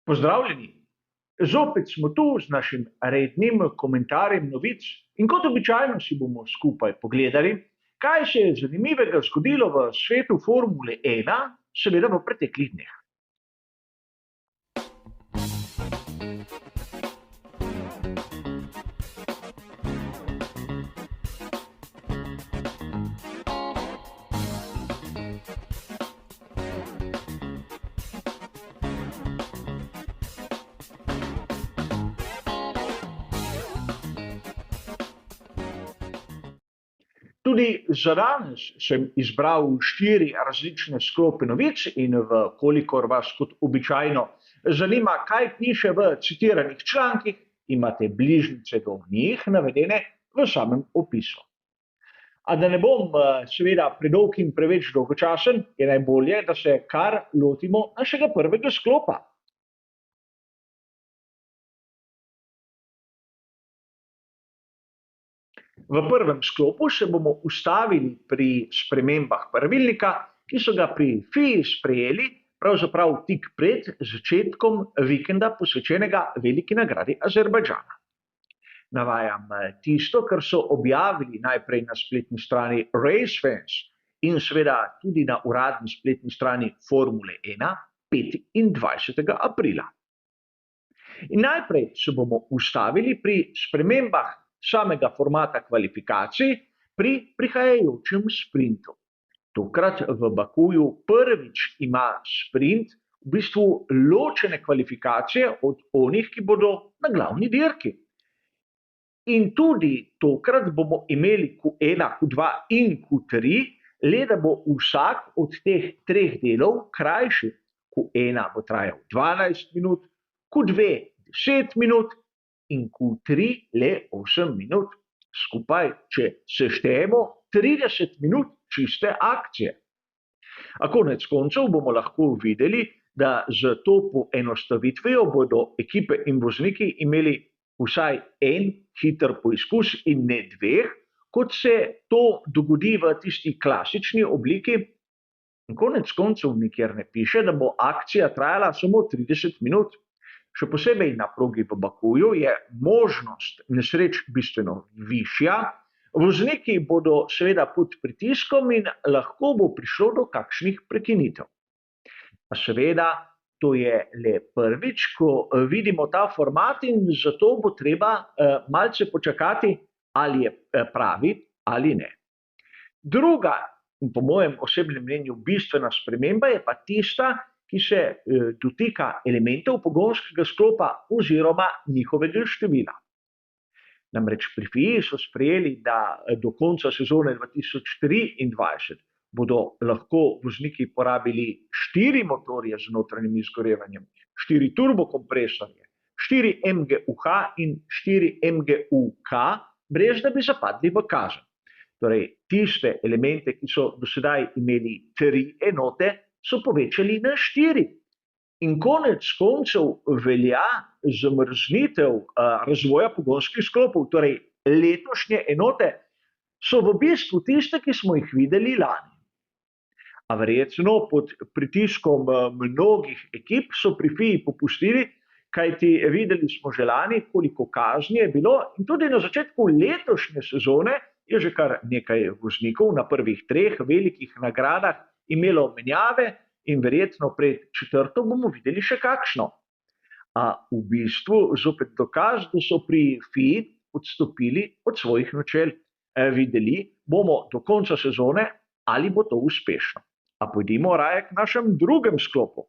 Pozdravljeni! Zopet smo tu z našim rednim komentarjem novic in kot običajno si bomo skupaj pogledali, kaj se je zanimivega zgodilo v svetu Formule 1, seveda v preteklih dneh. Tudi za danes sem izbral 4 različne sklope novic in kolikor vas kot običajno zanima, kaj piše v citiranih člankih, imate bližnjice do njih navedene v samem opisu. A da ne bom seveda predolg in preveč dolgočasen, je najbolje, da se kar lotimo našega prvega sklopa. V prvem sklopu se bomo ustavili pri spremembah pravilnika, ki so ga pri FIA sprejeli pravzaprav tik pred začetkom vikenda posvečenega veliki nagradi Azerbajdžana. Navajam tisto, kar so objavili najprej na spletni strani RaceFans in seveda tudi na uradni spletni strani Formule 1 25. aprila. In najprej se bomo ustavili pri spremembah samega formata kvalifikacij pri prihajajočem sprintu. Tokrat v Bakuju prvič ima sprint v bistvu ločene kvalifikacije od onih, ki bodo na glavni dirki. In tudi tokrat bomo imeli Q1, Q2 in Q3, le da bo vsak od teh 3 delov krajši. Q1 bo trajal 12 minut, Q2 10 minut, in Q3 le 8 minut. Skupaj, če seštejemo, 30 minut čiste akcije. A konec koncev bomo lahko videli, da z to poenostavitvijo bodo ekipe in vozniki imeli vsaj en hiter poizkus in ne 2, kot se to dogodi v tisti klasični obliki. In konec koncev nikjer ne piše, da bo akcija trajala samo 30 minut. Še posebej na progi v Bakuju je možnost nesreč bistveno višja, vozniki bodo seveda pod pritiskom in lahko bo prišlo do kakšnih prekinitev. A seveda, to je le prvič, ko vidimo ta format in zato bo treba malce počakati, ali je pravi ali ne. Druga, in po mojem osebnem mnenju bistvena sprememba je pa tista, ki se dotika elementov pogonskega sklopa oziroma njihovega števila. Namreč pri FIA so sprejeli, da do konca sezone 2023 bodo lahko vozniki porabili 4 motorje z notranjim izgorevanjem, 4 turbokompresorje, 4 MGUH in 4 MGUK, brez da bi zapadli v kazen. Torej, tiste elemente, ki so do sedaj imeli 3 enote, so povečali na 4. In konec koncev velja zamrznitev razvoja pogonskih sklopov, torej letošnje enote so v bistvu tiste, ki smo jih videli lani. A verjetno pod pritiskom mnogih ekip so pri FIA popustili, kajti videli smo že lani, koliko kazni je bilo, in tudi na začetku letošnje sezone je že kar nekaj voznikov na prvih 3 velikih nagradah imelo menjave in verjetno pred 4. bomo videli še kakšno. A v bistvu zopet dokaz, da so pri FIA odstopili od svojih načel. Videli bomo do konca sezone, ali bo to uspešno. A pojdimo raje k našem drugem sklopu.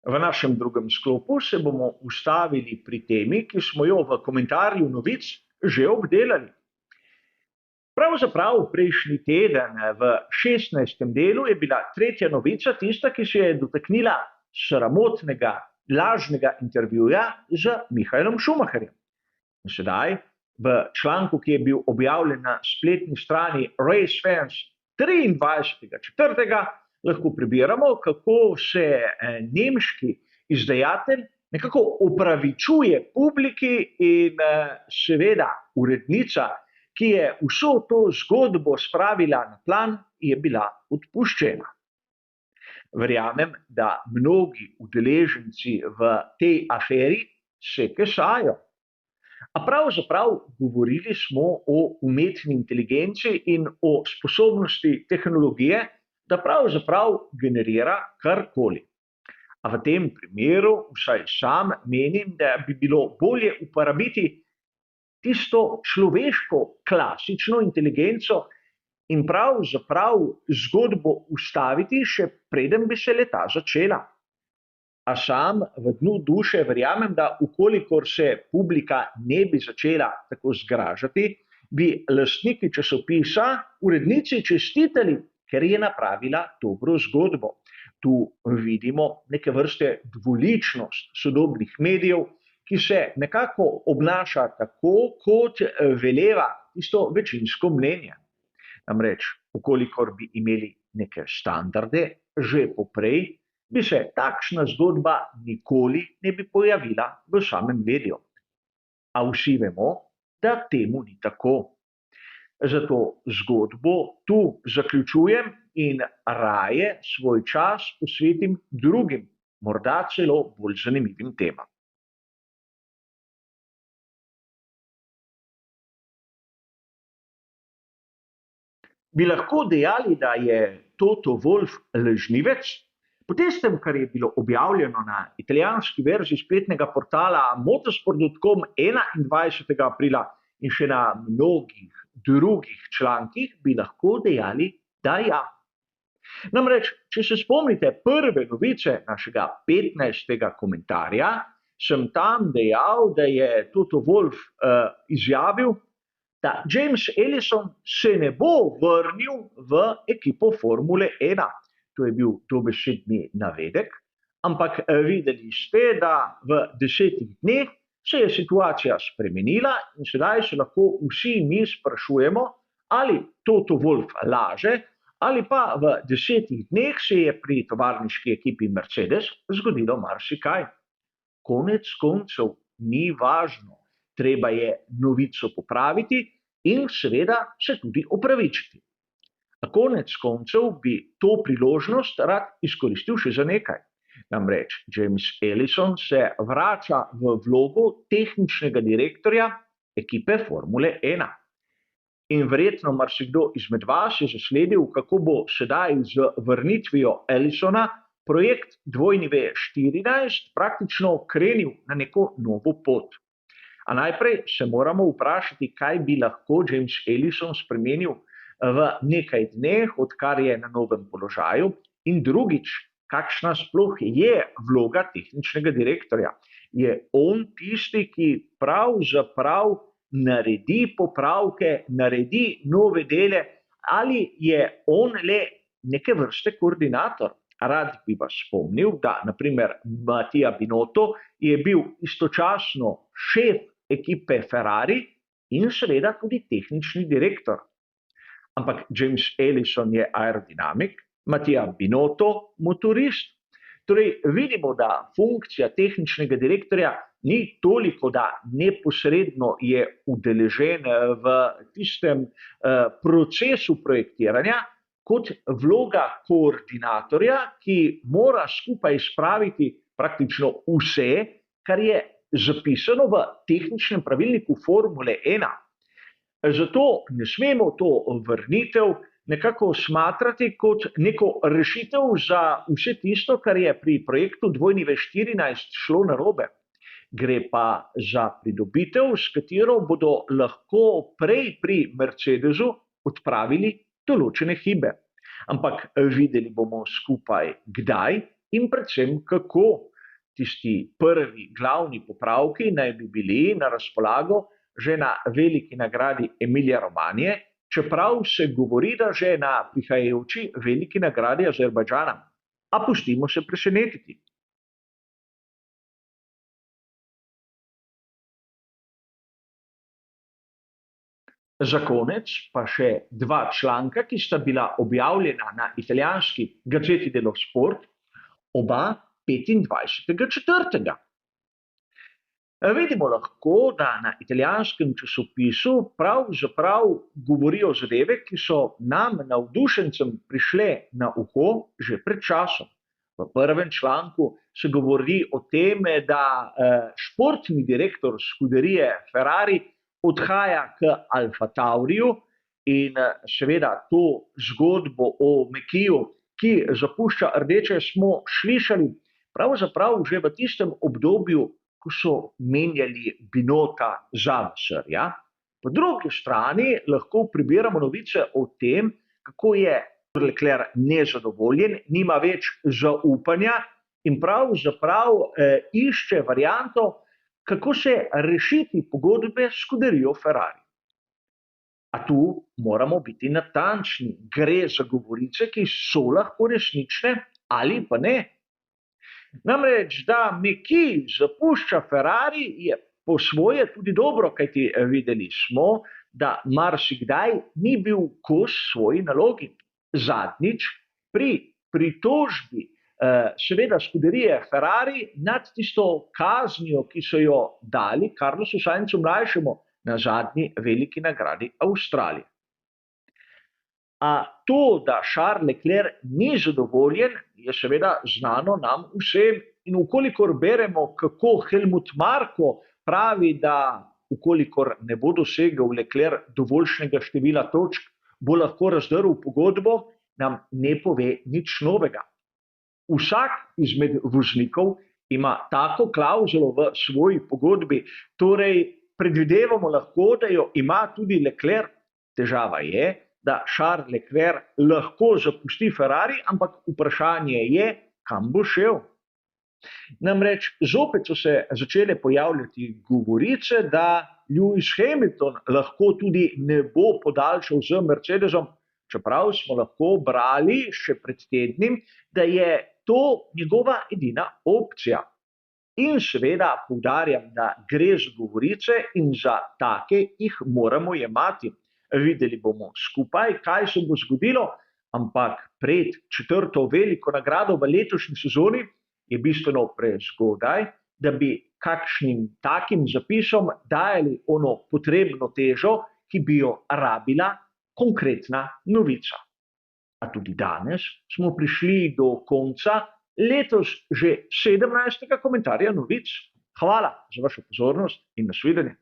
V našem drugem sklopu se bomo ustavili pri temi, ki smo jo v komentarju novic že obdelali. Pravzaprav prejšnji teden v 16. delu je bila 3. novica tista, ki se je dotaknila sramotnega, lažnega intervjuja z Michaelom Schumacherjem. In sedaj v članku, ki je bil objavljen na spletni strani RaceFans 23.4., lahko prebiramo, kako se nemški izdajatelj nekako opravičuje publiki in seveda urednica, ki je vso to zgodbo spravila na plan, je bila odpuščena. Verjamem, da mnogi udeleženci v tej aferi se kesajo. A pravzaprav govorili smo o umetni inteligenci in o sposobnosti tehnologije, da pravzaprav generira karkoli. A v tem primeru, vsaj sam menim, da bi bilo bolje uporabiti tisto človeško, klasično inteligenco in pravzaprav zgodbo ustaviti, še preden bi se le-ta začela. A sam v dnu duše verjamem, da ukolikor se publika ne bi začela tako zgražati, bi lastniki časopisa urednici čestitali, ker je napravila dobro zgodbo. Tu vidimo neke vrste dvoličnost sodobnih medijev, ki se nekako obnaša tako, kot veleva tisto večinsko mnenje. Namreč, ukolikor bi imeli neke standarde že poprej, bi se takšna zgodba nikoli ne bi pojavila v samem mediju. A vsi vemo, da temu ni tako. Zato zgodbo tu zaključujem in raje svoj čas posvetim drugim, morda celo bolj zanimivim temam. Bi lahko dejali, da je Toto Wolff lažnivec? Po tistem, kar je bilo objavljeno na italijanski verziji spletnega portala motorsport.com 21. aprila in še na mnogih drugih člankih, bi lahko dejali, da ja. Namreč, če se spomnite prve novice našega 15. komentarja, sem tam dejal, da je Toto Wolff izjavil, da James Allison se ne bo vrnil v ekipo Formule 1. To je bil dobesedni navedek, ampak videli ste, da v 10 dneh se je situacija spremenila in sedaj se lahko vsi mi sprašujemo, ali Toto Wolff laže, ali pa v 10 dneh se je pri tovarniški ekipi Mercedes zgodilo marsikaj. Konec koncev ni važno, treba je novico popraviti in seveda se tudi opravičiti. A konec koncev bi to priložnost rad izkoristil še za nekaj. Namreč James Allison se vrača v vlogo tehničnega direktorja ekipe Formule 1. In verjetno marsikdo izmed vas je zasledil, kako bo sedaj z vrnitvijo Allisona projekt W14 praktično krenil na neko novo pot. A najprej se moramo vprašati, kaj bi lahko James Allison spremenil v nekaj dneh, odkar je na novem položaju, in drugič, kakšna sploh je vloga tehničnega direktorja. Je on tisti, ki pravzaprav naredi popravke, naredi nove dele, ali je on le neke vrste koordinator? Rad bi vas spomnil, da naprimer Mattia Binotto je bil istočasno šef ekipe Ferrari in seveda tudi tehnični direktor. Ampak James Allison je aerodinamik, Mattia Binotto motorist. Torej vidimo, da funkcija tehničnega direktorja ni toliko, da neposredno je udeležen v tistem procesu projektiranja, kot vloga koordinatorja, ki mora skupaj spraviti praktično vse, kar je zapisano v tehničnem pravilniku Formule 1. Zato ne smemo to vrnitev nekako smatrati kot neko rešitev za vse tisto, kar je pri projektu W14 šlo narobe. Gre pa za pridobitev, s katero bodo lahko prej pri Mercedesu odpravili določene hibe. Ampak videli bomo skupaj kdaj in predvsem kako. Tisti prvi glavni popravki naj bi bili na razpolago že na veliki nagradi Emilia Romagna, čeprav se govori, da že na prihajajoči veliki nagradi Azerbajdžana. A pustimo se presenetiti. Za konec pa še 2 članka, ki sta bila objavljena na italijanski Gazzetta dello Sport, oba 25.4. Vidimo lahko, da na italijanskem časopisu pravzaprav govorijo zadeve, ki so nam, navdušencem, prišle na uho že pred časom. V prvem članku se govori o tem, da športni direktor Scuderie Ferrari odhaja k Alfa Tauriju in seveda to zgodbo o Mekiju, ki zapušča rdeče, smo slišali pravzaprav že v tistem obdobju, ko so menjali Binota za Vassarja. Po drugi strani lahko prebiramo novice o tem, kako je Leclerc nezadovoljen, nima več zaupanja in pravzaprav išče varianto, kako se rešiti pogodbe s Scuderijo Ferrari. A tu moramo biti natančni. Gre za govorice, ki so lahko resnične ali pa ne. Namreč, da Meki zapušča Ferrari, je po svoje tudi dobro, kajti videli smo, da marsikdaj ni bil kos svoji nalogi. Zadnjič pri pritožbi seveda Scuderije Ferrari nad tisto kaznijo, ki so jo dali Carlosu Sainzu mlajšemu na zadnji veliki nagradi Avstralije. A to, da Charles Leclerc ni zadovoljen, je seveda znano nam vsem, in ukolikor beremo, kako Helmut Marko pravi, da ukolikor ne bo dosegel Leclerc dovoljšnega števila točk, bo lahko razdrl pogodbo, nam ne pove nič novega. Vsak izmed voznikov ima tako klavzulo v svoji pogodbi, torej predvidevamo lahko, da jo ima tudi Leclerc. Težava je, da Charles Leclerc lahko zapusti Ferrari, ampak vprašanje je, kam bo šel. Namreč zopet so se začele pojavljati govorice, da Lewis Hamilton lahko tudi ne bo podaljšal z Mercedesom, čeprav smo lahko brali še pred tednim, da je to njegova edina opcija. In seveda poudarjam, da gre za govorice in za take jih moramo jemati. Videli bomo skupaj, kaj se bo zgodilo, ampak pred 4. veliko nagrado v letošnji sezoni je bistveno prezgodaj, da bi kakšnim takim zapisom dajali ono potrebno težo, ki bi jo rabila konkretna novica. A tudi danes smo prišli do konca letos že 17. komentarja novic. Hvala za vašo pozornost in nasvidenje.